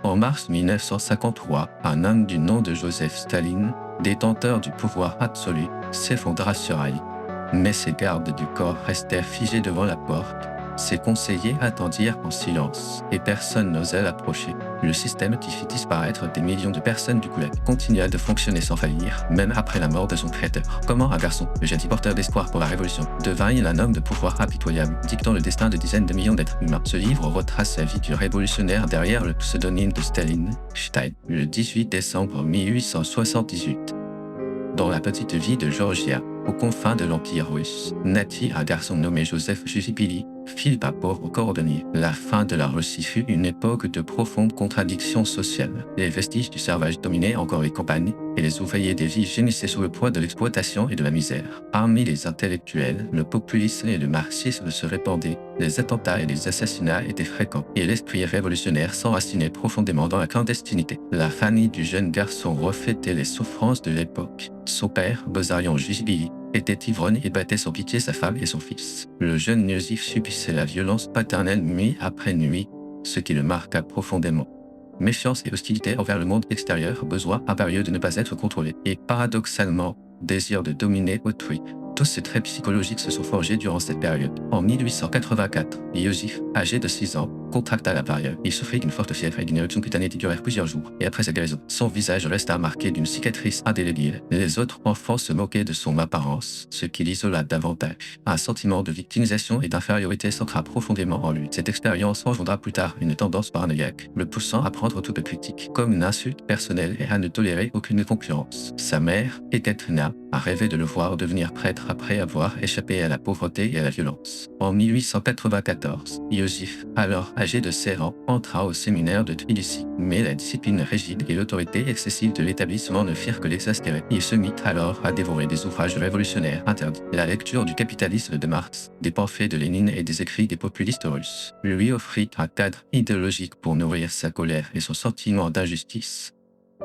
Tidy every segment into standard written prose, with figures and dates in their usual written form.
En mars 1953, un homme du nom de Joseph Staline, détenteur du pouvoir absolu, s'effondra sur Ali. Mais ses gardes du corps restèrent figés devant la porte. Ses conseillers attendirent en silence, et personne n'osait l'approcher. Le système qui fit disparaître des millions de personnes du Goulag continua de fonctionner sans faillir, même après la mort de son créateur. Comment un garçon, le gentil porteur d'espoir pour la révolution, devint-il un homme de pouvoir impitoyable, dictant le destin de dizaines de millions d'êtres humains? Ce livre retrace la vie du révolutionnaire derrière le pseudonyme de Staline, Stein, le 18 décembre 1878. Dans la petite ville de Georgia, aux confins de l'Empire russe, naquit un garçon nommé Joseph Jusipili, fils d'un pauvre cordonnier. La fin de la Russie fut une époque de profondes contradictions sociales. Les vestiges du servage dominaient encore les campagnes, et les ouvriers des villes gémissaient sous le poids de l'exploitation et de la misère. Parmi les intellectuels, le populisme et le marxisme se répandaient, les attentats et les assassinats étaient fréquents, et l'esprit révolutionnaire s'enracinait profondément dans la clandestinité. La famille du jeune garçon reflétait les souffrances de l'époque. Son père, Bozarian Jusipili, était ivrogne et battait sans pitié sa femme et son fils. Le jeune Iosif subissait la violence paternelle nuit après nuit, ce qui le marqua profondément. Méfiance et hostilité envers le monde extérieur, besoin impérieux de ne pas être contrôlé, et paradoxalement, désir de dominer autrui. Tous ces traits psychologiques se sont forgés durant cette période. En 1884, Iosif, âgé de 6 ans, contracta la variole. Il souffrit d'une forte fièvre et d'une éruption cutanée qui durèrent plusieurs jours. Et après sa guérison, son visage resta marqué d'une cicatrice indélébile. Les autres enfants se moquaient de son apparence, ce qui l'isola davantage. Un sentiment de victimisation et d'infériorité s'ancra profondément en lui. Cette expérience engendra plus tard une tendance paranoïaque, le poussant à prendre toute critique comme une insulte personnelle et à ne tolérer aucune concurrence. Sa mère, Ekaterina, a rêvé de le voir devenir prêtre après avoir échappé à la pauvreté et à la violence. En 1894, Iosif, alors âgé de 16 ans, entra au séminaire de Tbilissi. Mais la discipline rigide et l'autorité excessive de l'établissement ne firent que l'exaspérer. Il se mit alors à dévorer des ouvrages révolutionnaires interdits. La lecture du capitalisme de Marx, des pamphlets de Lénine et des écrits des populistes russes lui offrit un cadre idéologique pour nourrir sa colère et son sentiment d'injustice.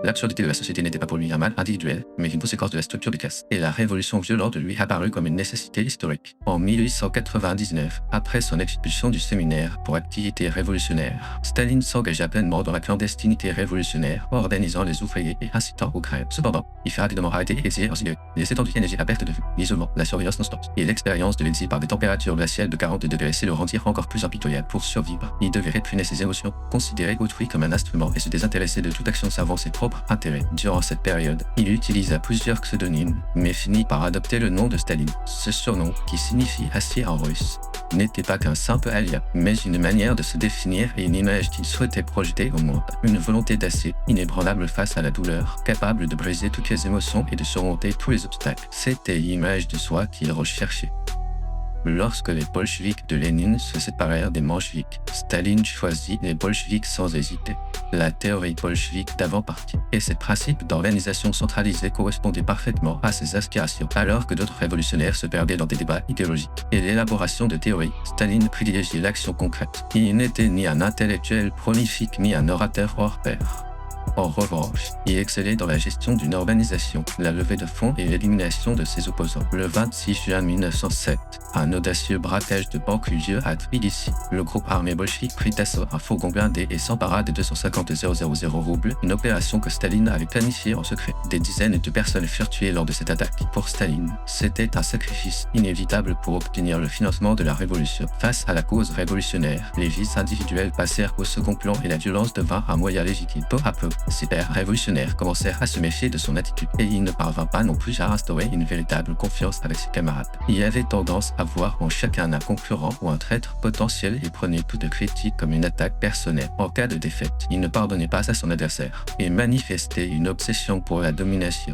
L'absurdité de la société n'était pas pour lui un mal individuel, mais une conséquence de la structure des classes, et la révolution violente lui apparut comme une nécessité historique. En 1899, après son expulsion du séminaire pour activité révolutionnaire, Staline s'engagea pleinement dans la clandestinité révolutionnaire, organisant les ouvriers et incitant aux grèves. Cependant, il fut rapidement arrêté et exilé en Sibérie, laissant endurer à perte de vue, l'isolement, la surveillance non-stop, et l'expérience de l'exil par des températures glaciales de 40 degrés le rendirent encore plus impitoyable. Pour survivre, il devait réprimer ses émotions, considérer autrui comme un instrument et se désintéresser de toute action servant ses propres intérêts. Durant cette période, il utilisa plusieurs pseudonymes, mais finit par adopter le nom de Staline. Ce surnom, qui signifie acier en russe, n'était pas qu'un simple alias, mais une manière de se définir et une image qu'il souhaitait projeter au monde. Une volonté d'acier, inébranlable face à la douleur, capable de briser toutes les émotions et de surmonter tous les obstacles. C'était l'image de soi qu'il recherchait. Lorsque les bolcheviks de Lénine se séparèrent des mencheviks, Staline choisit les bolcheviks sans hésiter. La théorie bolchevique d'avant-parti et ses principes d'organisation centralisée correspondaient parfaitement à ses aspirations, alors que d'autres révolutionnaires se perdaient dans des débats idéologiques et l'élaboration de théories. Staline privilégiait l'action concrète. Il n'était ni un intellectuel prolifique ni un orateur hors pair. En revanche, il excellait dans la gestion d'une organisation, la levée de fonds et l'élimination de ses opposants. Le 26 juin 1907, un audacieux braquage de banque eut lieu à Tbilissi. Le groupe armé bolchevique prit d'assaut un fourgon blindé et s'empara de 250 000 roubles, une opération que Staline avait planifiée en secret. Des dizaines de personnes furent tuées lors de cette attaque. Pour Staline, c'était un sacrifice inévitable pour obtenir le financement de la révolution. Face à la cause révolutionnaire, les vices individuels passèrent au second plan et la violence devint un moyen légitime. Peu à peu, ses pairs révolutionnaires commencèrent à se méfier de son attitude et il ne parvint pas non plus à instaurer une véritable confiance avec ses camarades. Il avait tendance à voir en chacun un concurrent ou un traître potentiel et prenait toute critique comme une attaque personnelle. En cas de défaite, il ne pardonnait pas à son adversaire et manifestait une obsession pour la domination.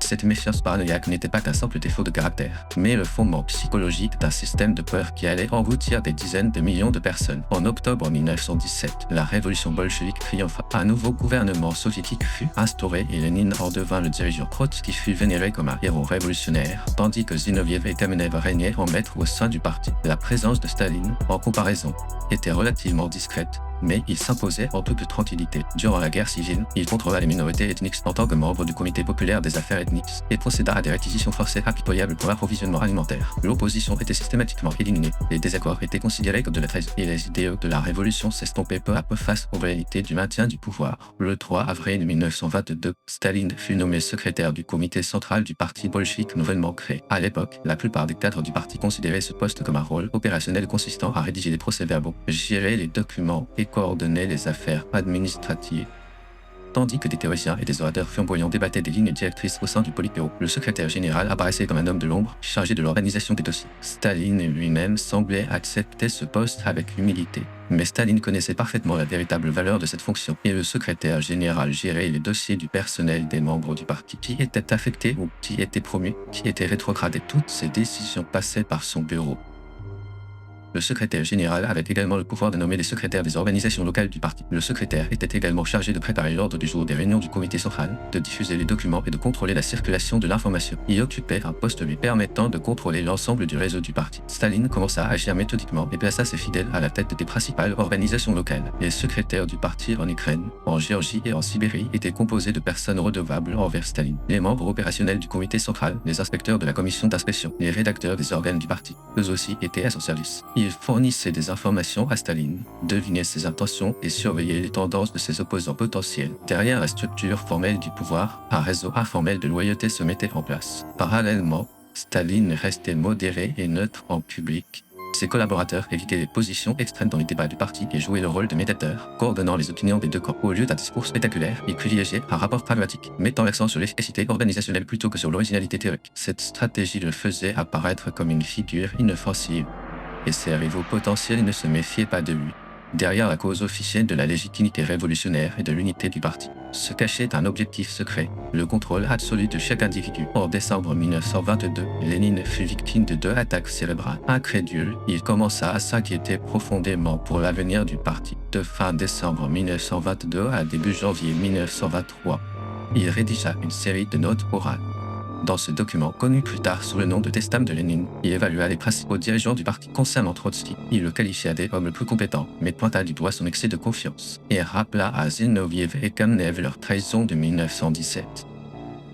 Cette méfiance paranoïaque n'était pas qu'un simple défaut de caractère, mais le fondement psychologique d'un système de peur qui allait engloutir des dizaines de millions de personnes. En octobre 1917, la révolution bolchevique triompha. Un nouveau gouvernement soviétique fut instauré et Lénine en devint le dirigeant. Trotsky fut vénéré comme un héros révolutionnaire, tandis que Zinoviev et Kamenev régnaient en maître au sein du parti. La présence de Staline, en comparaison, était relativement discrète, mais il s'imposait en toute tranquillité. Durant la guerre civile, il contrôla les minorités ethniques en tant que membre du comité populaire des affaires ethniques et procéda à des réquisitions forcées impitoyables pour l'approvisionnement alimentaire. L'opposition était systématiquement éliminée, les désaccords étaient considérés comme de la trahison et les idéaux de la révolution s'estompaient peu à peu face aux réalités du maintien du pouvoir. Le 3 avril 1922, Staline fut nommé secrétaire du comité central du parti bolchevique nouvellement créé. À l'époque, la plupart des cadres du parti considéraient ce poste comme un rôle opérationnel consistant à rédiger des procès-verbaux, gérer les documents et coordonner les affaires administratives. Tandis que des théoriciens et des orateurs flamboyants débattaient des lignes directrices au sein du Politburo, le secrétaire général apparaissait comme un homme de l'ombre, chargé de l'organisation des dossiers. Staline lui-même semblait accepter ce poste avec humilité. Mais Staline connaissait parfaitement la véritable valeur de cette fonction, et le secrétaire général gérait les dossiers du personnel des membres du parti, qui étaient affectés ou qui étaient promus, qui étaient rétrogradés. Toutes ces décisions passaient par son bureau. Le secrétaire général avait également le pouvoir de nommer les secrétaires des organisations locales du parti. Le secrétaire était également chargé de préparer l'ordre du jour des réunions du comité central, de diffuser les documents et de contrôler la circulation de l'information. Il occupait un poste lui permettant de contrôler l'ensemble du réseau du parti. Staline commença à agir méthodiquement et plaça ses fidèles à la tête des principales organisations locales. Les secrétaires du parti en Ukraine, en Géorgie et en Sibérie étaient composés de personnes redevables envers Staline. Les membres opérationnels du comité central, les inspecteurs de la commission d'inspection, les rédacteurs des organes du parti, eux aussi étaient à son service. Il fournissait des informations à Staline, devinait ses intentions et surveillait les tendances de ses opposants potentiels. Derrière la structure formelle du pouvoir, un réseau informel de loyauté se mettait en place. Parallèlement, Staline restait modéré et neutre en public. Ses collaborateurs évitaient les positions extrêmes dans les débats du parti et jouaient le rôle de médiateur, coordonnant les opinions des deux camps. Au lieu d'un discours spectaculaire, ils privilégiaient un rapport pragmatique, mettant l'accent sur l'efficacité organisationnelle plutôt que sur l'originalité théorique. Cette stratégie le faisait apparaître comme une figure inoffensive. Et ses rivaux potentiels ne se méfiaient pas de lui. Derrière la cause officielle de la légitimité révolutionnaire et de l'unité du parti, se cachait un objectif secret, le contrôle absolu de chaque individu. En décembre 1922, Lénine fut victime de 2 attaques cérébrales. Incrédule, il commença à s'inquiéter profondément pour l'avenir du parti. De fin décembre 1922 à début janvier 1923, il rédigea une série de notes orales. Dans ce document, connu plus tard sous le nom de Testament de Lénine, il évalua les principaux dirigeants du parti concernant Trotsky. Il le qualifia des hommes les plus compétents, mais pointa du doigt son excès de confiance, et rappela à Zinoviev et Kamenev leur trahison de 1917.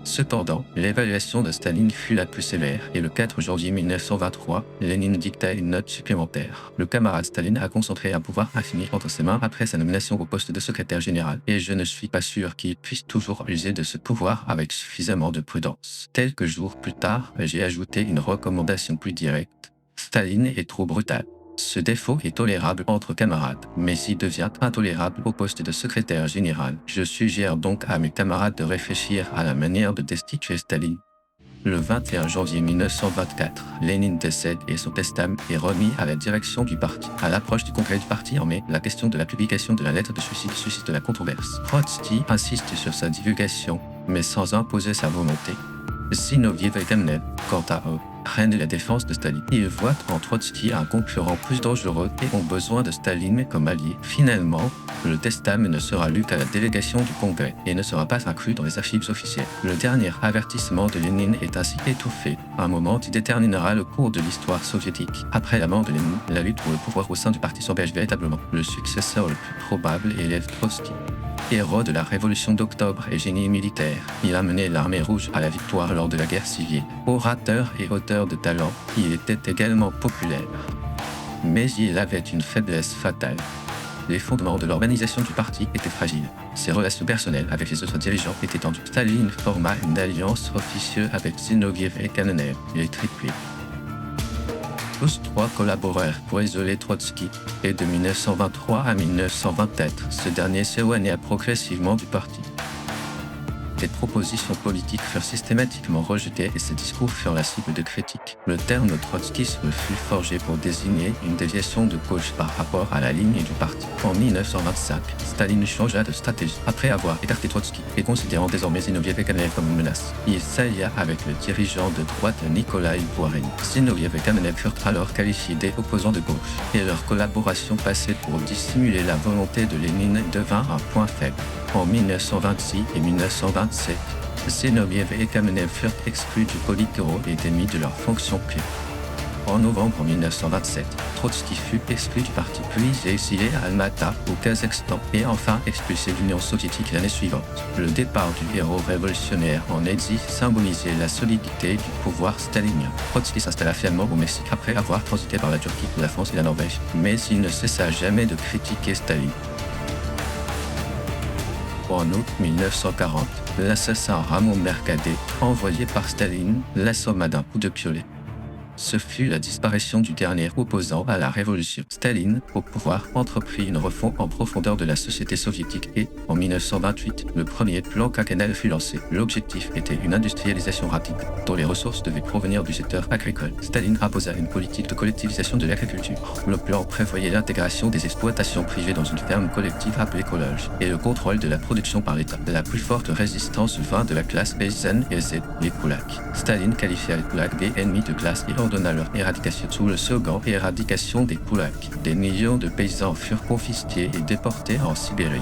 Cependant, l'évaluation de Staline fut la plus sévère et le 4 janvier 1923, Lénine dicta une note supplémentaire. Le camarade Staline a concentré un pouvoir infini entre ses mains après sa nomination au poste de secrétaire général et je ne suis pas sûr qu'il puisse toujours user de ce pouvoir avec suffisamment de prudence. Quelques jours plus tard, j'ai ajouté une recommandation plus directe. Staline est trop brutal. Ce défaut est tolérable entre camarades, mais il devient intolérable au poste de secrétaire général. Je suggère donc à mes camarades de réfléchir à la manière de destituer Staline. Le 21 janvier 1924, Lénine décède et son testament est remis à la direction du parti. À l'approche du congrès du parti en mai, la question de la publication de la lettre de suicide suscite la controverse. Trotsky insiste sur sa divulgation, mais sans imposer sa volonté. Zinoviev et Kamenev, quant à eux, prennent la défense de Staline. Ils voient en Trotsky un concurrent plus dangereux et ont besoin de Staline comme allié. Finalement, le testament ne sera lu qu'à la délégation du Congrès et ne sera pas inclus dans les archives officielles. Le dernier avertissement de Lénine est ainsi étouffé, un moment qui déterminera le cours de l'histoire soviétique. Après la mort de Lénine, la lutte pour le pouvoir au sein du parti s'engage véritablement. Le successeur le plus probable est Lev Trotsky. Héros de la révolution d'octobre et génie militaire, il a mené l'armée rouge à la victoire lors de la guerre civile. Orateur et auteur de talent, il était également populaire. Mais il avait une faiblesse fatale. Les fondements de l'organisation du parti étaient fragiles. Ses relations personnelles avec les autres dirigeants étaient tendues. Staline forma une alliance officieuse avec Zinoviev et Kamenev, les triplés. Tous 3 collaborèrent pour isoler Trotsky, et de 1923 à 1924, ce dernier s'éloigna progressivement du parti. Des propositions politiques furent systématiquement rejetées et ses discours furent la cible de critiques. Le terme trotskisme fut forgé pour désigner une déviation de gauche par rapport à la ligne du parti. En 1925, Staline changea de stratégie. Après avoir écarté Trotsky et considérant désormais Zinoviev et Kamenev comme une menace, il s'allia avec le dirigeant de droite Nikolaï Bouarin. Zinoviev et Kamenev furent alors qualifiés d'opposants de gauche et leur collaboration passée pour dissimuler la volonté de Lénine devint un point faible. En 1926 et 1927, Zinoviev et Kamenev furent exclus du Politburo et démis de leurs fonctions clés. En novembre 1927, Trotsky fut exclu du parti, puis exilé à Almaty, au Kazakhstan, et enfin expulsé de l'Union soviétique l'année suivante. Le départ du héros révolutionnaire en exil symbolisait la solidité du pouvoir stalinien. Trotsky s'installa finalement au Mexique après avoir transité par la Turquie, la France et la Norvège, mais il ne cessa jamais de critiquer Staline. En août 1940, l'assassin Ramon Mercader, envoyé par Staline, l'assomma d'un coup de piolet. Ce fut la disparition du dernier opposant à la révolution. Staline, au pouvoir, entreprit une refonte en profondeur de la société soviétique et, en 1928, le premier plan quinquennal fut lancé. L'objectif était une industrialisation rapide, dont les ressources devaient provenir du secteur agricole. Staline imposa une politique de collectivisation de l'agriculture. Le plan prévoyait l'intégration des exploitations privées dans une ferme collective appelée collège et le contrôle de la production par l'État. La plus forte résistance vint de la classe paysanne aisée, les Koulaks. Staline qualifia les Koulaks d'ennemis de classe et ordonna leur éradication sous le slogan « Éradication des Koulaks ». Des millions de paysans furent confisqués et déportés en Sibérie.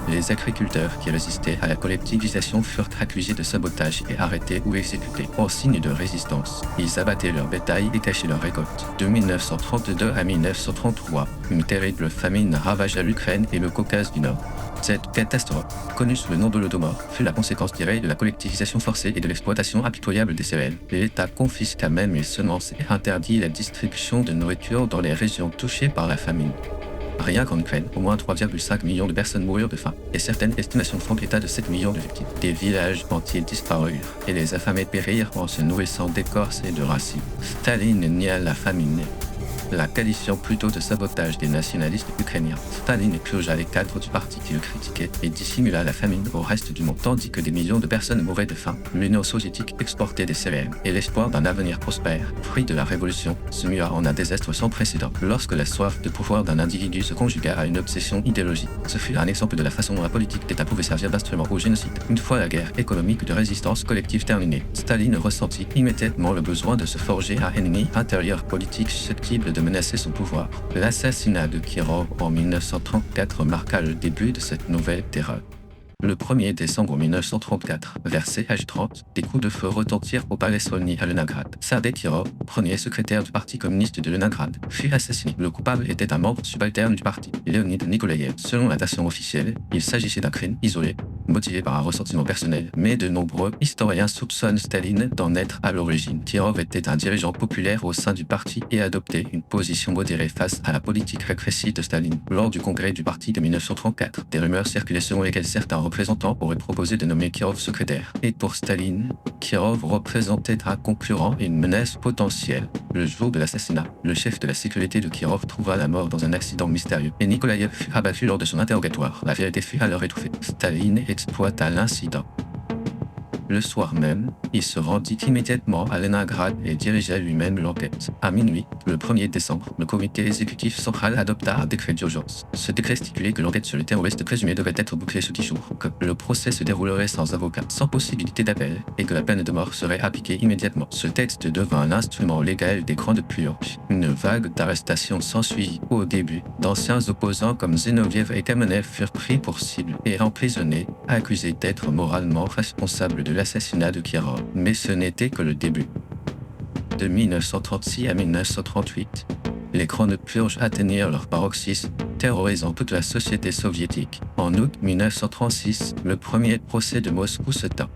Les agriculteurs qui résistaient à la collectivisation furent accusés de sabotage et arrêtés ou exécutés. En signe de résistance, ils abattaient leur bétail et cachaient leurs récoltes. De 1932 à 1933, une terrible famine ravagea l'Ukraine et le Caucase du Nord. Cette catastrophe, connue sous le nom de l'Holodomor, fut la conséquence directe de la collectivisation forcée et de l'exploitation impitoyable des céréales. L'État confisqua même les semences et interdit la distribution de nourriture dans les régions touchées par la famine. Rien qu'en Ukraine, au moins 3,5 millions de personnes moururent de faim, et certaines estimations font état de 7 millions de victimes. Des villages entiers disparurent, et les affamés périrent en se nourrissant d'écorces et de racines. Staline nia la famine, la qualifiant plutôt de sabotage des nationalistes ukrainiens. Staline purgea les cadres du parti qui le critiquaient et dissimula la famine au reste du monde, tandis que des millions de personnes mouraient de faim. L'Union soviétique exportait des céréales, et l'espoir d'un avenir prospère, fruit de la révolution, se mua en un désastre sans précédent. Lorsque la soif de pouvoir d'un individu se conjugua à une obsession idéologique, ce fut un exemple de la façon dont la politique d'État pouvait servir d'instrument au génocide. Une fois la guerre économique de résistance collective terminée, Staline ressentit immédiatement le besoin de se forger un ennemi intérieur politique susceptible de menacer son pouvoir. L'assassinat de Kirov en 1934 marqua le début de cette nouvelle terreur. Le 1er décembre 1934, vers CH30, des coups de feu retentirent au palais Solny à Leningrad. Sergei Kirov, premier secrétaire du parti communiste de Leningrad, fut assassiné. Le coupable était un membre subalterne du parti, Leonid Nikolaïev. Selon la version officielle, il s'agissait d'un crime isolé, motivé par un ressentiment personnel, mais de nombreux historiens soupçonnent Staline d'en être à l'origine. Kirov était un dirigeant populaire au sein du parti et adoptait une position modérée face à la politique répressive de Staline. Lors du congrès du parti de 1934, des rumeurs circulaient selon lesquelles certains représentants auraient proposé de nommer Kirov secrétaire. Et pour Staline, Kirov représentait un concurrent et une menace potentielle. Le jour de l'assassinat, le chef de la sécurité de Kirov trouva la mort dans un accident mystérieux et Nikolaïev fut abattu lors de son interrogatoire. La vérité fut alors étouffée. Staline exploita l'incident. Le soir même, il se rendit immédiatement à Leningrad et dirigea lui-même l'enquête. À minuit, le 1er décembre, le comité exécutif central adopta un décret d'urgence. Ce décret stipulait que l'enquête sur les terroristes présumés devait être bouclée sous 10 jours, que le procès se déroulerait sans avocat, sans possibilité d'appel, et que la peine de mort serait appliquée immédiatement. Ce texte devint l'instrument légal des grandes purges. Une vague d'arrestations s'ensuivit. Au début, d'anciens opposants comme Zinoviev et Kamenev furent pris pour cible et emprisonnés, accusés d'être moralement responsables de l'assassinat de Kirov. Mais ce n'était que le début. De 1936 à 1938, les grandes purges atteignirent leur paroxysme, terrorisant toute la société soviétique. En août 1936, le premier procès de Moscou se tint.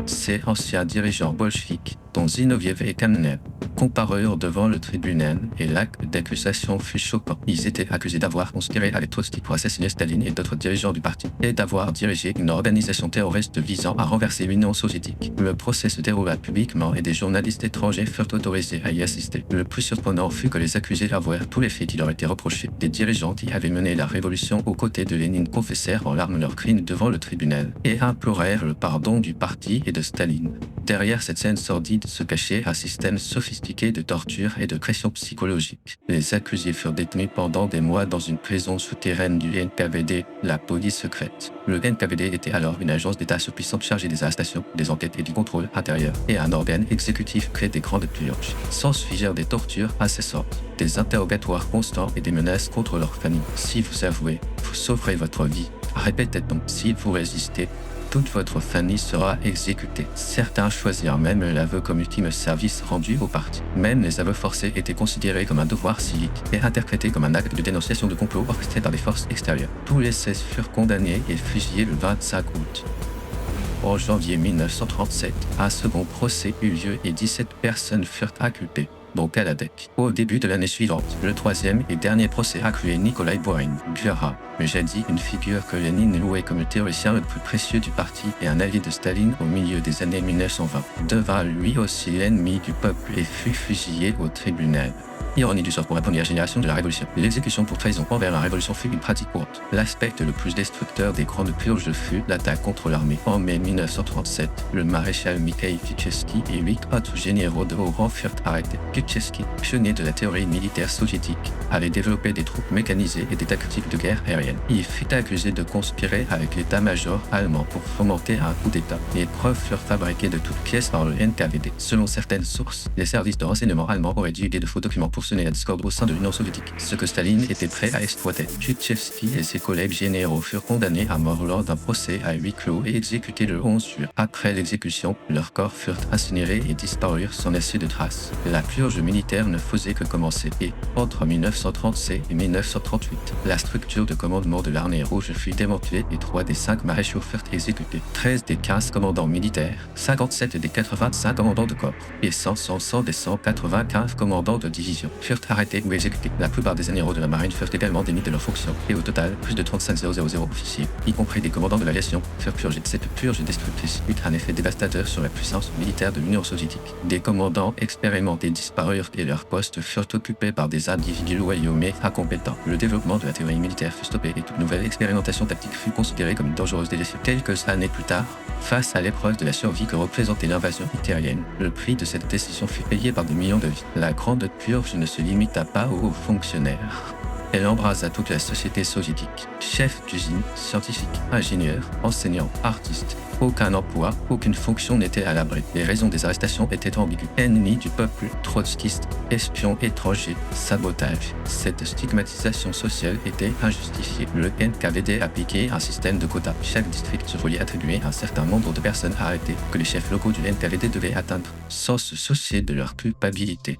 Ces anciens dirigeants bolcheviques, dont Zinoviev et Kamenev, comparurent devant le tribunal et l'acte d'accusation fut choquant. Ils étaient accusés d'avoir conspiré avec Trotsky pour assassiner Staline et d'autres dirigeants du parti, et d'avoir dirigé une organisation terroriste visant à renverser l'Union soviétique. Le procès se déroula publiquement et des journalistes étrangers furent autorisés à y assister. Le plus surprenant fut que les accusés avouèrent tous les faits qui leur étaient reprochés. Des dirigeants qui avaient mené la révolution aux côtés de Lénine confessèrent en larmes leurs crimes devant le tribunal et implorèrent le pardon du parti et de Staline. Derrière cette scène sordide se cachait un système sophistiqué de torture et de pression psychologique. Les accusés furent détenus pendant des mois dans une prison souterraine du NKVD, la police secrète. Le NKVD était alors une agence d'État surpuissante chargée des arrestations, des enquêtes et du contrôle intérieur, et un organe exécutif créé des grandes purges. S'ensuivèrent des tortures incessantes, des interrogatoires constants et des menaces contre leur famille. Si vous avouez, vous sauverez votre vie, Répétait-on, si vous résistez, toute votre famille sera exécutée. Certains choisirent même l'aveu comme ultime service rendu au parti. Même les aveux forcés étaient considérés comme un devoir civique et interprétés comme un acte de dénonciation de complot orchestré par des forces extérieures. Tous les 16 furent condamnés et fusillés le 25 août. En janvier 1937, un second procès eut lieu et 17 personnes furent inculpées, dont Kaladek. Au début de l'année suivante, le troisième et dernier procès incluait Nikolai Borin-Gura, jadis une figure que Lénine louait comme le théoricien le plus précieux du parti et un allié de Staline au milieu des années 1920, devint lui aussi l'ennemi du peuple et fut fusillé au tribunal. Ironie du sort pour la première génération de la Révolution. L'exécution pour trahison envers la Révolution fut une pratique courante. L'aspect le plus destructeur des grandes purges fut l'attaque contre l'armée. En mai 1937, le maréchal Mikhail Pichetsky et 8 autres généraux de haut rang furent arrêtés. Pichetsky, pionnier de la théorie militaire soviétique, avait développé des troupes mécanisées et des tactiques de guerre aérienne. Il fut accusé de conspirer avec l'état-major allemand pour fomenter un coup d'État. Les preuves furent fabriquées de toutes pièces par le NKVD. Selon certaines sources, les services de renseignement allemands auraient divulgué de faux documents pour semer la discorde au sein de l'Union soviétique, ce que Staline était prêt à exploiter. Tchitchevsky et ses collègues généraux furent condamnés à mort lors d'un procès à huis clos et exécutés le 11 juin. Après l'exécution, leurs corps furent incinérés et disparurent sans laisser de traces. La purge militaire ne faisait que commencer et, entre 1937 et 1938, la structure de commandement de l'armée rouge fut démantelée et 3 des 5 maréchaux furent exécutés. 13 des 15 commandants militaires, 57 des 85 commandants de corps et 100 des 195 commandants de division furent arrêtés ou exécutés. La plupart des généraux de la marine furent également démis de leurs fonctions et au total, plus de 35 000 officiers, y compris des commandants de l'aviation, furent purgés. Cette purge destructrice eut un effet dévastateur sur la puissance militaire de l'Union soviétique. Des commandants expérimentés disparurent et leurs postes furent occupés par des individus loyaux mais incompétents. Le développement de la théorie militaire fut stoppé et toute nouvelle expérimentation tactique fut considérée comme une dangereuse décision. Quelques années plus tard, face à l'épreuve de la survie que représentait l'invasion hitlérienne, le prix de cette décision fut payé par des millions de vies. La grande purge ne se limita pas aux fonctionnaires. Elle embrasa toute la société soviétique. Chefs d'usine, scientifiques, ingénieurs, enseignants, artistes. Aucun emploi, aucune fonction n'était à l'abri. Les raisons des arrestations étaient ambiguës. Ennemis du peuple, trotskistes, espions étrangers, sabotage. Cette stigmatisation sociale était injustifiée. Le NKVD appliquait un système de quotas. Chaque district se voyait attribuer un certain nombre de personnes arrêtées que les chefs locaux du NKVD devaient atteindre, sans se soucier de leur culpabilité.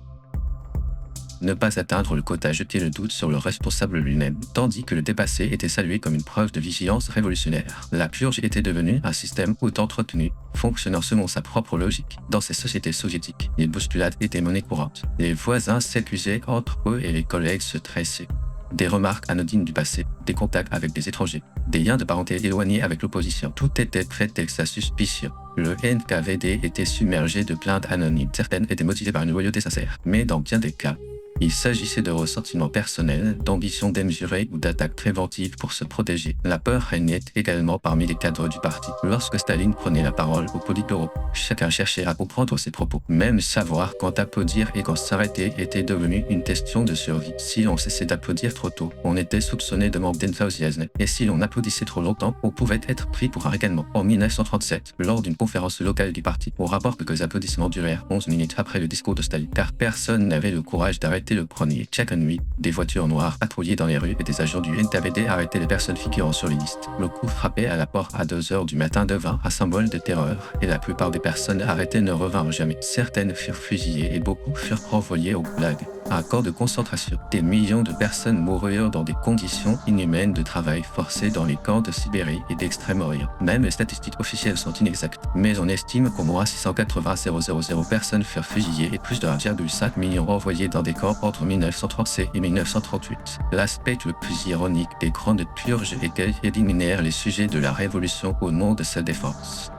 Ne pas atteindre le quota jetait le doute sur le responsable lui-même, tandis que le dépasser était salué comme une preuve de vigilance révolutionnaire. La purge était devenue un système auto-entretenu, fonctionnant selon sa propre logique. Dans ces sociétés soviétiques, les bousculades étaient monnaie courante. Les voisins s'accusaient entre eux et les collègues se tressaient. Des remarques anodines du passé, des contacts avec des étrangers, des liens de parenté éloignés avec l'opposition, tout était prétexte à suspicion. Le NKVD était submergé de plaintes anonymes. Certaines étaient motivées par une loyauté sincère, mais dans bien des cas, il s'agissait de ressentiments personnels, d'ambitions démesurées ou d'attaques préventives pour se protéger. La peur régnait également parmi les cadres du parti. Lorsque Staline prenait la parole au Politburo, chacun cherchait à comprendre ses propos. Même savoir quand applaudir et quand s'arrêter était devenu une question de survie. Si l'on cessait d'applaudir trop tôt, on était soupçonné de manque d'enthousiasme. Et si l'on applaudissait trop longtemps, on pouvait être pris pour un ricanement. En 1937, lors d'une conférence locale du parti, on rapporte que les applaudissements durèrent 11 minutes après le discours de Staline, car personne n'avait le courage d'arrêter le premier. Chaque nuit, des voitures noires patrouillaient dans les rues et des agents du NKVD arrêtaient les personnes figurant sur les listes. Le coup frappé à la porte à 2 h du matin devint un symbole de terreur et la plupart des personnes arrêtées ne revinrent jamais. Certaines furent fusillées et beaucoup furent renvoyées au goulag, un camp de concentration. Des millions de personnes moururent dans des conditions inhumaines de travail forcé dans les camps de Sibérie et d'Extrême-Orient. Même les statistiques officielles sont inexactes, mais on estime qu'au moins 680 000 personnes furent fusillées et plus de 1,5 million renvoyées dans des camps entre 1937 et 1938. L'aspect le plus ironique des grandes purges est qu'elles éliminèrent les sujets de la révolution au nom de sa défense.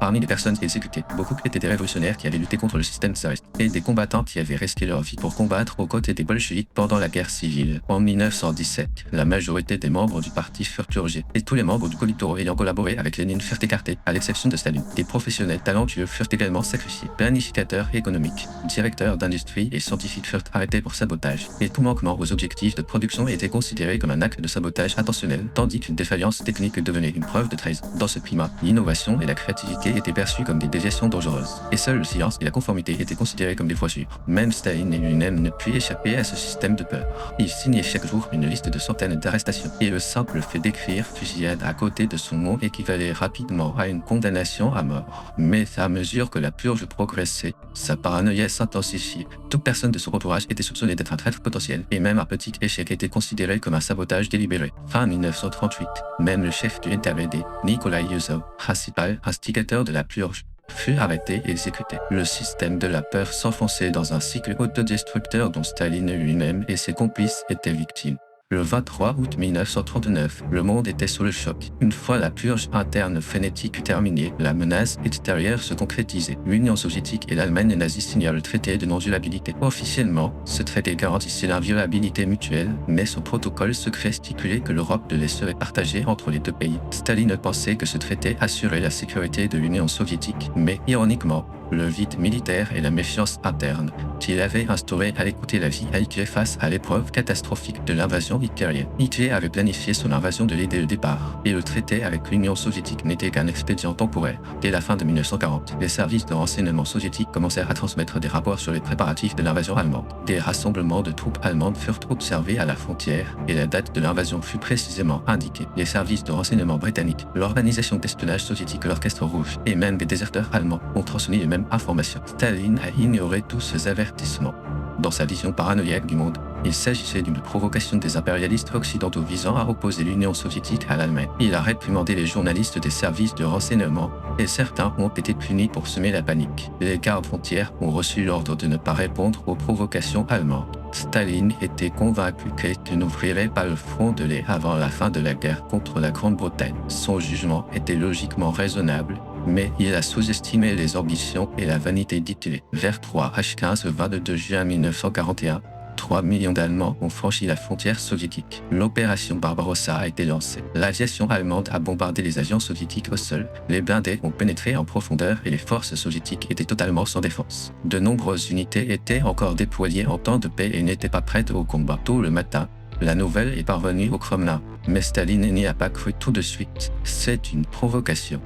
Parmi les personnes exécutées, beaucoup étaient des révolutionnaires qui avaient lutté contre le système tsariste et des combattants qui avaient risqué leur vie pour combattre aux côtés des bolcheviks pendant la guerre civile. En 1917, la majorité des membres du parti furent purgés et tous les membres du Politburo ayant collaboré avec Lénine furent écartés, à l'exception de Staline. Des professionnels talentueux furent également sacrifiés. Planificateurs économiques, directeurs d'industrie et scientifiques furent arrêtés pour sabotage et tout manquement aux objectifs de production était considéré comme un acte de sabotage intentionnel, tandis qu'une défaillance technique devenait une preuve de trahison. Dans ce climat, l'innovation et la créativité étaient perçues comme des déviations dangereuses, et seul le silence et la conformité étaient considérés comme des voies sûres. Même Staline lui-même ne put échapper à ce système de peur. Il signait chaque jour une liste de centaines d'arrestations, et le simple fait d'écrire fusillade à côté de son nom équivalait rapidement à une condamnation à mort. Mais à mesure que la purge progressait, sa paranoïa s'intensifiait. Toute personne de son entourage était soupçonnée d'être un traître potentiel, et même un petit échec était considéré comme un sabotage délibéré. Fin 1938, même le chef du NKVD, Nikolai Yuzov, principal instigateur de la purge, fut arrêté et exécuté. Le système de la peur s'enfonçait dans un cycle autodestructeur dont Staline lui-même et ses complices étaient victimes. Le 23 août 1939, le monde était sous le choc. Une fois la purge interne frénétique terminée, la menace extérieure se concrétisait. L'Union soviétique et l'Allemagne nazie signèrent le traité de non-violabilité. Officiellement, ce traité garantissait l'inviolabilité mutuelle, mais son protocole secret stipulait que l'Europe de l'Est serait partagée entre les deux pays. Staline pensait que ce traité assurait la sécurité de l'Union soviétique, mais ironiquement, le vide militaire et la méfiance interne qu'il avait instauré allaient coûter la vie à Hitler face à l'épreuve catastrophique de l'invasion hitlérienne. Hitler avait planifié son invasion de l'idée dès le départ, et le traité avec l'Union soviétique n'était qu'un expédient temporaire. Dès la fin de 1940, les services de renseignement soviétiques commencèrent à transmettre des rapports sur les préparatifs de l'invasion allemande. Des rassemblements de troupes allemandes furent observés à la frontière, et la date de l'invasion fut précisément indiquée. Les services de renseignement britanniques, l'organisation d'espionnage soviétique, l'Orchestre Rouge, et même des déserteurs allemands ont transmis les mêmes informations. Staline a ignoré tous ces avertissements. Dans sa vision paranoïaque du monde, il s'agissait d'une provocation des impérialistes occidentaux visant à opposer l'Union soviétique à l'Allemagne. Il a réprimandé les journalistes des services de renseignement, et certains ont été punis pour semer la panique. Les gardes frontières ont reçu l'ordre de ne pas répondre aux provocations allemandes. Staline était convaincu qu'il n'ouvrirait pas le front de l'Est avant la fin de la guerre contre la Grande-Bretagne. Son jugement était logiquement raisonnable, mais il a sous-estimé les ambitions et la vanité d'Hitler. Vers 3h15 le 22 juin 1941, 3 millions d'Allemands ont franchi la frontière soviétique. L'opération Barbarossa a été lancée. L'aviation allemande a bombardé les avions soviétiques au sol, les blindés ont pénétré en profondeur et les forces soviétiques étaient totalement sans défense. De nombreuses unités étaient encore déployées en temps de paix et n'étaient pas prêtes au combat. Tôt le matin, la nouvelle est parvenue au Kremlin, mais Staline n'y a pas cru tout de suite. C'est une provocation.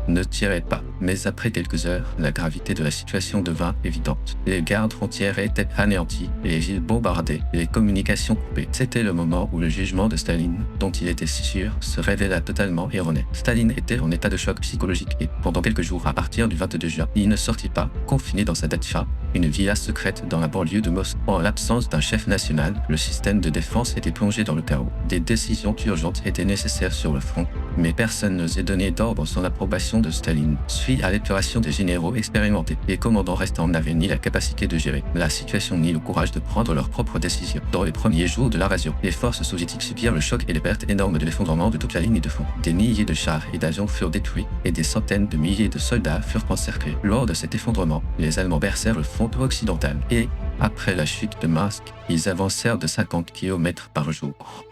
Ne tirez pas. Mais après quelques heures, la gravité de la situation devint évidente. Les gardes frontières étaient anéantis, les villes bombardées, et les communications coupées. C'était le moment où le jugement de Staline, dont il était si sûr, se révéla totalement erroné. Staline était en état de choc psychologique et, pendant quelques jours à partir du 22 juin, il ne sortit pas, confiné dans sa datcha, une villa secrète dans la banlieue de Moscou. En l'absence d'un chef national, le système de défense était plongé dans le chaos. Des décisions urgentes étaient nécessaires sur le front, mais personne n'osait donner d'ordre sans l'approbation de Staline. Suite à l'épuration des généraux expérimentés, les commandants restants n'avaient ni la capacité de gérer la situation ni le courage de prendre leurs propres décisions. Dans les premiers jours de l'invasion, les forces soviétiques subirent le choc et les pertes énormes de l'effondrement de toute la ligne de front. Des milliers de chars et d'avions furent détruits et des centaines de milliers de soldats furent encerclés. Lors de cet effondrement, les Allemands bercèrent le front occidental et, après la chute de Minsk, ils avancèrent de 50 km par jour.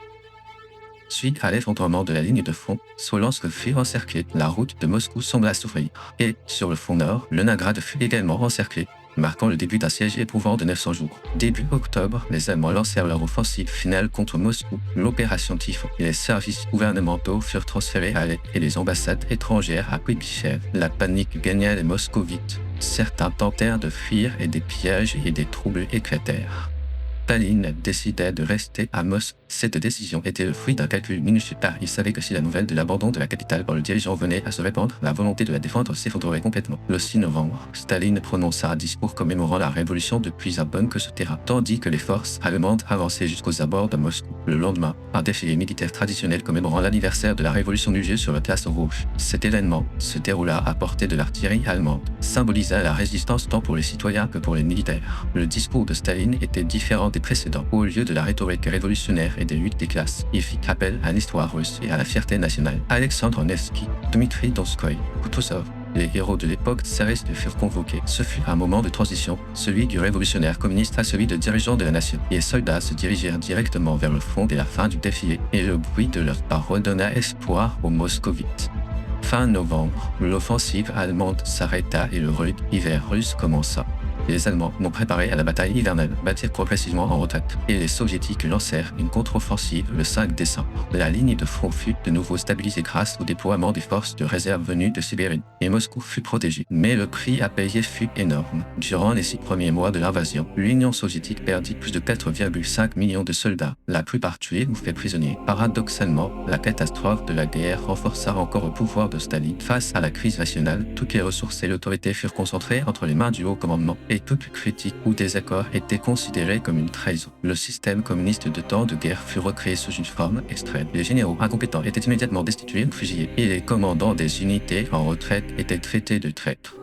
Suite à l'effondrement de la ligne de front, Smolensk fut encerclé, la route de Moscou sembla souffrir, et, sur le front nord, Leningrad fut également encerclé, marquant le début d'un siège éprouvant de 900 jours. Début octobre, les Allemands lancèrent leur offensive finale contre Moscou, l'opération Typhon. Les services gouvernementaux furent transférés à l'est et les ambassades étrangères à Kuibychev. La panique gagna les Moscovites. Certains tentèrent de fuir et des pillages et des troubles éclatèrent. Staline décida de rester à Moscou. Cette décision était le fruit d'un calcul minutieux car il savait que si la nouvelle de l'abandon de la capitale par le dirigeant venait à se répandre, la volonté de la défendre s'effondrerait complètement. Le 6 novembre, Staline prononça un discours commémorant la révolution depuis un bon que ce terrain, tandis que les forces allemandes avançaient jusqu'aux abords de Moscou. Le lendemain, un défilé militaire traditionnel commémorant l'anniversaire de la révolution eut lieu sur la place rouge. Cet événement se déroula à portée de l'artillerie allemande, symbolisa la résistance tant pour les citoyens que pour les militaires. Le discours de Staline était différent des précédents. Au lieu de la rhétorique révolutionnaire et des luttes des classes, il fit appel à l'histoire russe et à la fierté nationale. Alexandre Nevsky, Dmitri Donskoy, Kutuzov, les héros de l'époque tsariste furent convoqués. Ce fut un moment de transition, celui du révolutionnaire communiste à celui de dirigeant de la nation. Les soldats se dirigèrent directement vers le front dès la fin du défilé, et le bruit de leurs paroles donna espoir aux Moscovites. Fin novembre, l'offensive allemande s'arrêta et le rude hiver russe commença. Les Allemands, non préparés à la bataille hivernale, battirent progressivement en retraite, et les Soviétiques lancèrent une contre-offensive le 5 décembre. La ligne de front fut de nouveau stabilisée grâce au déploiement des forces de réserve venues de Sibérie, et Moscou fut protégée. Mais le prix à payer fut énorme. Durant les 6 premiers mois de l'invasion, l'Union soviétique perdit plus de 4,5 millions de soldats, la plupart tués ou faits prisonniers. Paradoxalement, la catastrophe de la guerre renforça encore le pouvoir de Staline. Face à la crise nationale, toutes les ressources et l'autorité furent concentrées entre les mains du haut commandement, et toute critique ou désaccord était considéré comme une trahison. Le système communiste de temps de guerre fut recréé sous une forme extrême. Les généraux incompétents étaient immédiatement destitués ou fusillés, et les commandants des unités en retraite étaient traités de traîtres.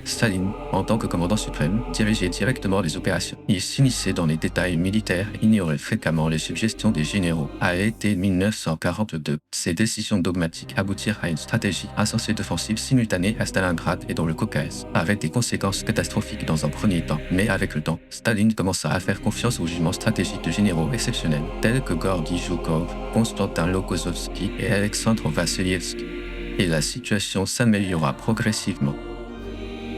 Staline, en tant que commandant suprême, dirigeait directement les opérations. Il s'immisçait dans les détails militaires et ignorait fréquemment les suggestions des généraux. À l'été 1942, ces décisions dogmatiques aboutirent à une stratégie insensée d'offensive simultanée à Stalingrad et dans le Caucase, avec des conséquences catastrophiques dans un premier temps. Mais avec le temps, Staline commença à faire confiance au jugement stratégique de généraux exceptionnels, tels que Gordy Zhukov, Konstantin Lokozovski et Alexandre Vassilievski. Et la situation s'améliora progressivement.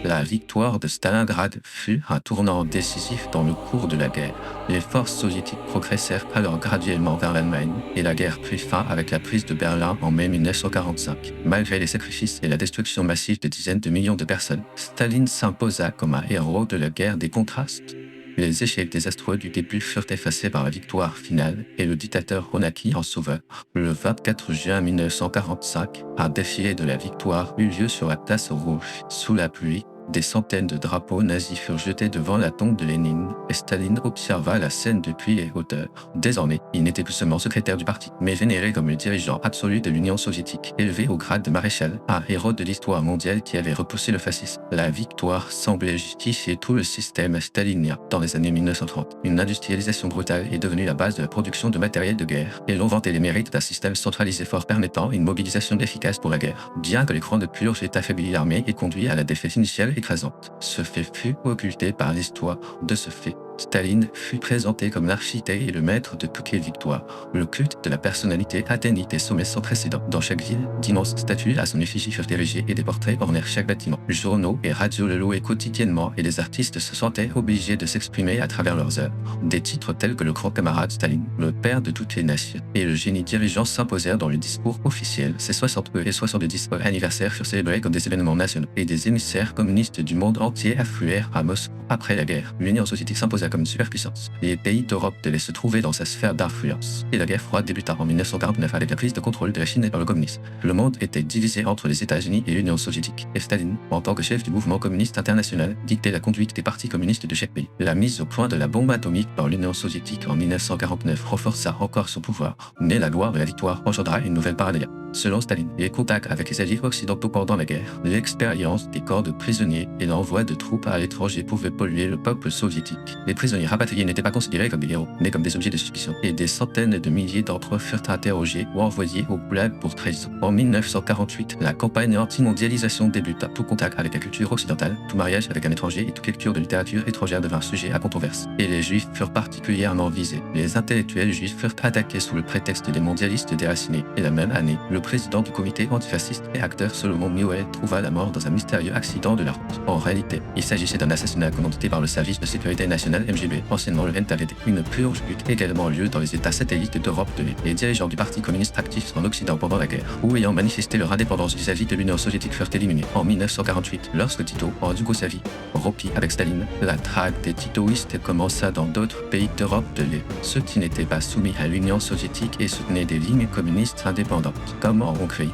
La victoire de Stalingrad fut un tournant décisif dans le cours de la guerre. Les forces soviétiques progressèrent alors graduellement vers l'Allemagne, et la guerre prit fin avec la prise de Berlin en mai 1945. Malgré les sacrifices et la destruction massive de dizaines de millions de personnes, Staline s'imposa comme un héros de la guerre des contrastes. Les échecs désastreux du début furent effacés par la victoire finale, et le dictateur renaquit en sauveur. Le 24 juin 1945, un défilé de la victoire eut lieu sur la place rouge. Sous la pluie, des centaines de drapeaux nazis furent jetés devant la tombe de Lénine, et Staline observa la scène depuis les hauteurs. Désormais, il n'était plus seulement secrétaire du parti, mais vénéré comme le dirigeant absolu de l'Union soviétique, élevé au grade de maréchal, un héros de l'histoire mondiale qui avait repoussé le fascisme. La victoire semblait justifier tout le système stalinien. Dans les années 1930, une industrialisation brutale est devenue la base de la production de matériel de guerre, et l'on vantait les mérites d'un système centralisé fort permettant une mobilisation efficace pour la guerre. Bien que l'écran de purge ait affaibli l'armée et conduit à la défaite initiale écrasante. Ce fait fut occulté par l'histoire. De ce fait, Staline fut présenté comme l'architecte et le maître de toutes les victoires. Le culte de la personnalité atteignit des sommets sans précédent. Dans chaque ville, d'immenses statues à son effigie furent érigées et des portraits ornèrent chaque bâtiment. Journaux et radios le louaient quotidiennement et les artistes se sentaient obligés de s'exprimer à travers leurs œuvres. Des titres tels que le grand camarade Staline, le père de toutes les nations, et le génie dirigeant s'imposèrent dans le discours officiel. Ces 60 et 70 anniversaires furent célébrés comme des événements nationaux, et des émissaires communistes du monde entier affluèrent à Moscou. Après la guerre, l'Union soviétique s'imposa comme une superpuissance. Les pays d'Europe devaient se trouver dans sa sphère d'influence. Et la guerre froide débuta en 1949 avec la prise de contrôle de la Chine par le communisme. Le monde était divisé entre les États-Unis et l'Union soviétique. Et Staline, en tant que chef du mouvement communiste international, dictait la conduite des partis communistes de chaque pays. La mise au point de la bombe atomique par l'Union soviétique en 1949 renforça encore son pouvoir. Mais la gloire de la victoire engendra une nouvelle paranoïa. Selon Staline, les contacts avec les alliés occidentaux pendant la guerre, l'expérience des camps de prisonniers et l'envoi de troupes à l'étranger pouvaient polluer le peuple soviétique. Les prisonniers rapatriés n'étaient pas considérés comme des héros, mais comme des objets de suspicion, et des centaines de milliers d'entre eux furent interrogés ou envoyés au goulag pour trahison. En 1948, la campagne anti-mondialisation débuta. Tout contact avec la culture occidentale, tout mariage avec un étranger et toute lecture de littérature étrangère devint sujet à controverse. Et les juifs furent particulièrement visés. Les intellectuels juifs furent attaqués sous le prétexte des mondialistes déracinés. Et la même année, le président du comité antifasciste et acteur Solomon Mioel trouva la mort dans un mystérieux accident de la route. En réalité, il s'agissait d'un assassinat commandité par le service de sécurité nationale MGB, anciennement le NKVD. Une purge eut également lieu dans les États satellites d'Europe de l'Est. Les dirigeants du Parti communiste actifs en Occident pendant la guerre, ou ayant manifesté leur indépendance vis-à-vis de l'Union soviétique furent éliminés. En 1948, lorsque Tito, en Yougoslavie, rompit avec Staline, la traque des titoïstes commença dans d'autres pays d'Europe de l'Est. Ceux qui n'étaient pas soumis à l'Union soviétique et soutenaient des lignes communistes indépendantes, comme en Hongrie,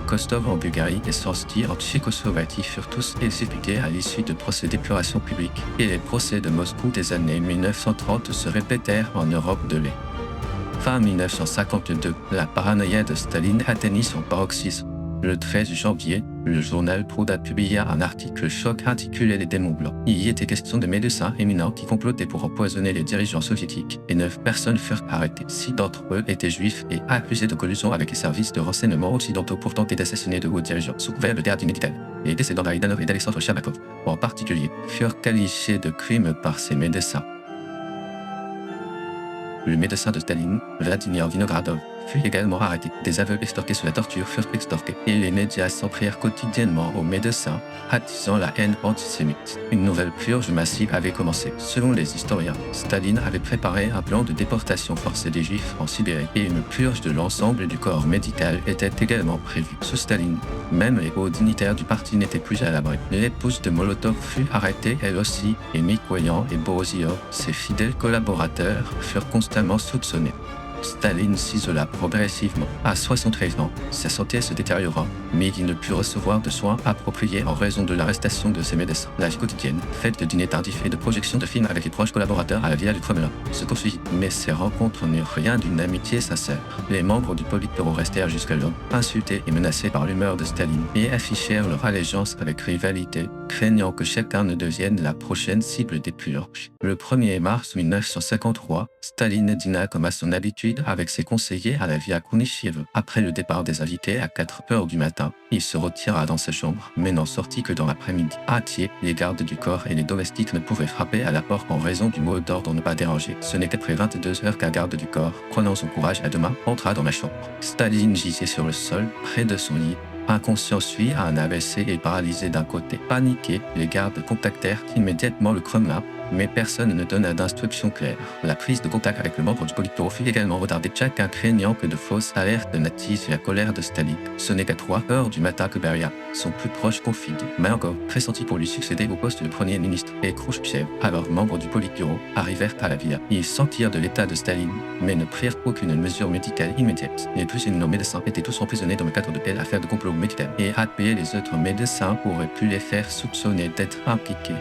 Kostov en Bulgarie et Sorsky en Tchécoslovaquie furent tous exécutés à l'issue de procès d'épuration publique, et les procès de Moscou des années 1930 se répétèrent en Europe de l'Est. Fin 1952, la paranoïa de Staline atteignit son paroxysme. Le 13 janvier, le journal Prouda publia un article choc intitulé Les démons blancs. Il y était question de médecins éminents qui complotaient pour empoisonner les dirigeants soviétiques, et 9 personnes furent arrêtées. 6 d'entre eux étaient juifs et accusés de collusion avec les services de renseignement occidentaux pour tenter d'assassiner de hauts dirigeants sous couvert de théâtre médical. Les descendants d'Aridanov et d'Alexandre Sherbakov, en particulier, furent qualifiés de crimes par ces médecins. Le médecin de Staline, Vladimir Vinogradov, fut également arrêté. Des aveux extorqués sous la torture furent extorqués et les médias s'en prirent quotidiennement aux médecins, attisant la haine antisémite. Une nouvelle purge massive avait commencé. Selon les historiens, Staline avait préparé un plan de déportation forcée des Juifs en Sibérie et une purge de l'ensemble du corps médical était également prévue. Sous Staline, même les hauts dignitaires du parti n'étaient plus à l'abri. L'épouse de Molotov fut arrêtée elle aussi et Mikoyan et Borodino, ses fidèles collaborateurs, furent constamment soupçonnés. Staline s'isola progressivement. À 73 ans, sa santé se détériora, mais il ne put recevoir de soins appropriés en raison de l'arrestation de ses médecins. La vie quotidienne, faite de dîners tardifs et de projections de films avec les proches collaborateurs à la Villa du Kremlin, se poursuivit, mais ces rencontres n'eurent rien d'une amitié sincère. Les membres du Politburo restèrent jusqu'alors insultés et menacés par l'humeur de Staline et affichèrent leur allégeance avec rivalité, craignant que chacun ne devienne la prochaine cible des purges. Le 1er mars 1953, Staline dîna comme à son habitude avec ses conseillers à la Via Kunishev. Après le départ des invités à 4 heures du matin, il se retira dans sa chambre, mais n'en sortit que dans l'après-midi. À Thiers, les gardes du corps et les domestiques ne pouvaient frapper à la porte en raison du mot d'ordre ne pas déranger. Ce n'est qu'après 22 heures qu'un garde du corps, prenant son courage à deux mains, entra dans la chambre. Staline gisait sur le sol, près de son lit, inconscient suite à un AVC et paralysé d'un côté. Paniqués, les gardes contactèrent immédiatement le Kremlin, mais personne ne donna d'instructions claires. La prise de contact avec le membre du Politburo fut également retardée, chacun craignant que de fausses alertes n'attisent la colère de Staline. Ce n'est qu'à 3 heures du matin que Beria, son plus proche confident, Malenkov, pressenti pour lui succéder au poste de Premier ministre, et Khrouchtchev, alors membre du Politburo, arrivèrent à la Villa. Ils sentirent de l'état de Staline, mais ne prirent aucune mesure médicale immédiate. Les plus éminents médecins étaient tous emprisonnés dans le cadre de telle affaire de complot médical, et appeler les autres médecins aurait pu les faire soupçonner d'être impliqués.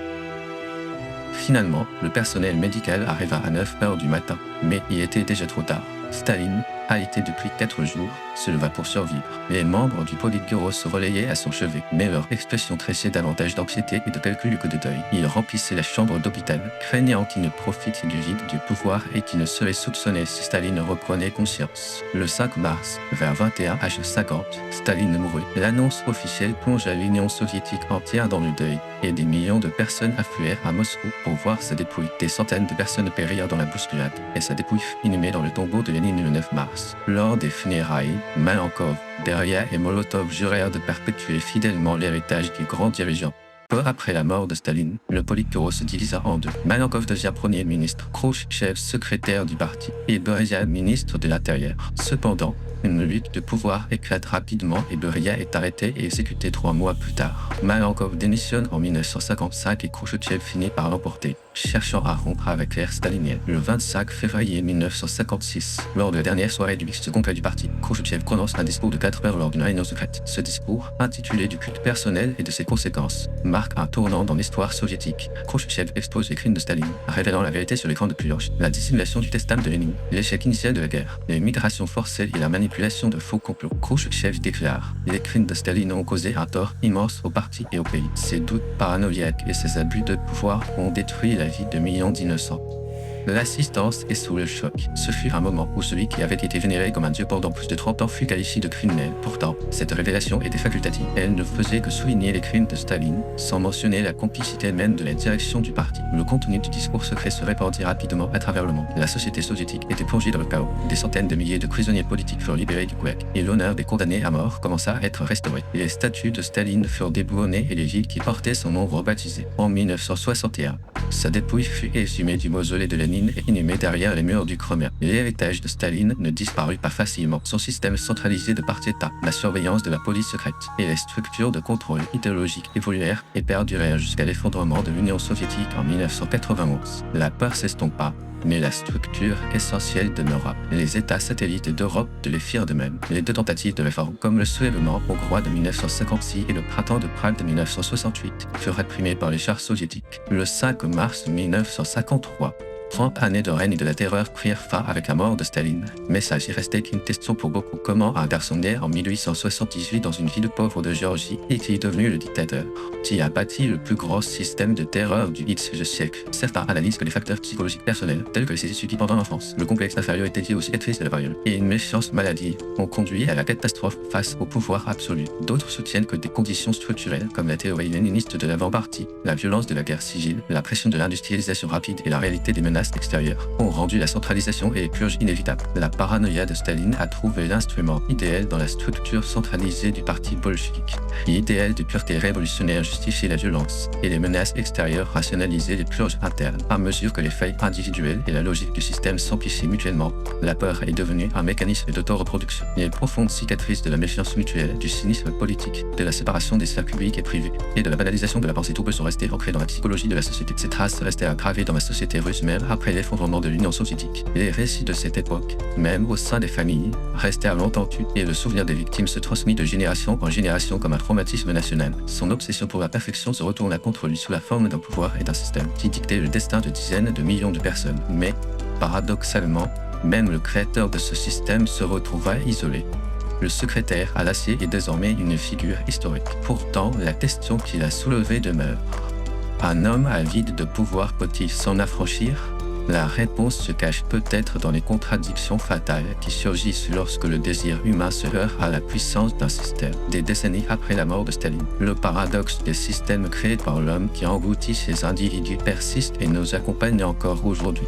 Finalement, le personnel médical arriva à 9 heures du matin, mais il était déjà trop tard. Staline, alité depuis 4 jours, se leva pour survivre. Les membres du Politburo se relayaient à son chevet, mais leur expression tressait davantage d'anxiété et de calcul que de deuil. Ils remplissaient la chambre d'hôpital, craignant qu'il ne profite du vide du pouvoir et qu'il ne serait soupçonné si Staline reprenait conscience. Le 5 mars, vers 21h50, Staline mourut. L'annonce officielle plongea l'Union soviétique entière dans le deuil, et des millions de personnes affluèrent à Moscou pour voir sa dépouille. Des centaines de personnes périrent dans la bousculade, et sa dépouille fut inhumée dans le tombeau de Lénine le 9 mars. Lors des funérailles, Malenkov, Beria et Molotov jurèrent de perpétuer fidèlement l'héritage des grands dirigeants. Peu après la mort de Staline, le Politburo se divisa en deux. Malenkov devient Premier ministre, Khrouchtchev secrétaire du parti et Beria ministre de l'Intérieur. Cependant, une lutte de pouvoir éclate rapidement et Beria est arrêté et exécuté 3 mois plus tard. Malenkov démissionne en 1955 et Khrouchtchev finit par l'emporter, cherchant à rompre avec l'ère stalinienne. Le 25 février 1956, lors de la dernière soirée du mixte congrès du parti, Khrouchtchev prononce un discours de 4 heures lors d'une réunion secrète. Ce discours, intitulé du culte personnel et de ses conséquences, marque un tournant dans l'histoire soviétique. Khrouchtchev expose les crimes de Staline, révélant la vérité sur l'écran de purge, la dissimulation du testament de Lénine, l'échec initial de la guerre, les migrations forcées et la manipulation de faux complots. Khrouchtchev déclare « Les crimes de Staline ont causé un tort immense au parti et au pays. Ses doutes paranoïaques et ses abus de pouvoir ont détruit la vie de millions d'innocents. » L'assistance est sous le choc. Ce fut un moment où celui qui avait été vénéré comme un dieu pendant plus de 30 ans fut qualifié de criminel. Pourtant, cette révélation était facultative. Elle ne faisait que souligner les crimes de Staline, sans mentionner la complicité même de la direction du parti. Le contenu du discours secret se répandit rapidement à travers le monde. La société soviétique était plongée dans le chaos. Des centaines de milliers de prisonniers politiques furent libérés du goulag, et l'honneur des condamnés à mort commença à être restauré. Les statues de Staline furent déboulonnées et les villes qui portaient son nom rebaptisées. En 1961, sa dépouille fut exhumée du mausolée de Lénine et inhumée derrière les murs du Kremlin. L'héritage de Staline ne disparut pas facilement. Son système centralisé de parti-État, la surveillance de la police secrète et les structures de contrôle idéologique évoluèrent et perdurèrent jusqu'à l'effondrement de l'Union soviétique en 1991. La peur s'estompa, mais la structure essentielle demeura. Les États satellites d'Europe de les firent de même. Les deux tentatives de réforme, comme le soulèvement hongrois de 1956 et le printemps de Prague de 1968, furent réprimées par les chars soviétiques. Le 5 mars 1953, 30 années de règne et de la terreur prirent fin avec la mort de Staline. Mais ça y restait qu'une question pour beaucoup. Comment un garçon né en 1878 dans une ville pauvre de Géorgie est-il devenu le dictateur qui a bâti le plus grand système de terreur du XXe siècle? Certains analysent que les facteurs psychologiques personnels, tels que les sévices subis pendant l'enfance, le complexe d'infériorité lié aux cicatrices de la variole et une méfiance maladie, ont conduit à la catastrophe face au pouvoir absolu. D'autres soutiennent que des conditions structurelles, comme la théorie léniniste de l'avant-partie, la violence de la guerre civile, la pression de l'industrialisation rapide et la réalité des menaces menaces extérieures ont rendu la centralisation et les purges inévitables. La paranoïa de Staline a trouvé l'instrument idéal dans la structure centralisée du parti bolchevique. L'idéal de pureté révolutionnaire justifiait la violence et les menaces extérieures rationalisaient les purges internes. À mesure que les failles individuelles et la logique du système s'amplifiaient mutuellement, la peur est devenue un mécanisme d'autoreproduction. Les profondes cicatrices de la méfiance mutuelle, du cynisme politique, de la séparation des sphères publiques et privées, et de la banalisation de la pensée trouble sont restées ancrées dans la psychologie de la société. Ces traces restèrent gravées dans la société russe même après l'effondrement de l'Union soviétique. Les récits de cette époque, même au sein des familles, restèrent longtemps tus et le souvenir des victimes se transmit de génération en génération comme un traumatisme national. Son obsession pour la perfection se retourna contre lui sous la forme d'un pouvoir et d'un système qui dictait le destin de dizaines de millions de personnes. Mais, paradoxalement, même le créateur de ce système se retrouva isolé. Le secrétaire à l'acier est désormais une figure historique. Pourtant, la question qu'il a soulevée demeure. Un homme avide de pouvoir peut-il s'en affranchir? La réponse se cache peut-être dans les contradictions fatales qui surgissent lorsque le désir humain se heurte à la puissance d'un système. Des décennies après la mort de Staline, le paradoxe des systèmes créés par l'homme qui engloutit ces individus persiste et nous accompagne encore aujourd'hui.